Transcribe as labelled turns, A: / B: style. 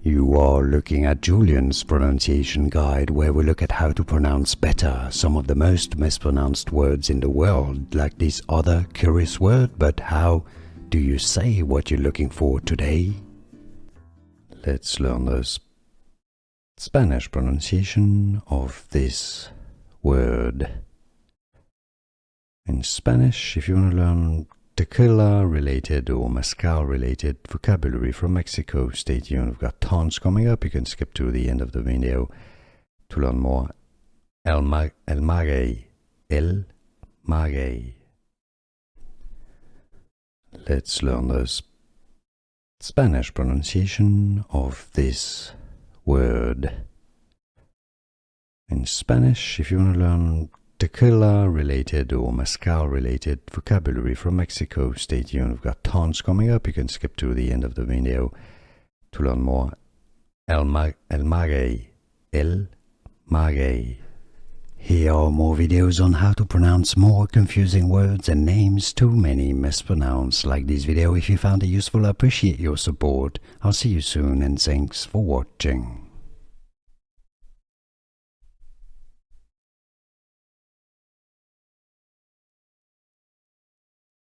A: You are looking at Julian's pronunciation guide, where we look at how to pronounce better some of the most mispronounced words in the world, like this other curious word. But how do you say what you're looking for today? Let's learn the Spanish pronunciation of this word. In Spanish, if you want to learn tequila-related or mezcal-related vocabulary from Mexico, stay tuned. We've got tons coming up. You can skip to the end of the video to learn more. El Maguey. El Maguey. Let's learn the Spanish pronunciation of this word. In Spanish, if you want to learn tequila-related or mezcal-related vocabulary from Mexico, stay tuned. We've got tons coming up. You can skip to the end of the video to learn more. El Maguey. El Maguey. Here are more videos on how to pronounce more confusing words and names too many mispronounced. Like this video if you found it useful. I appreciate your support. I'll see you soon and thanks for watching.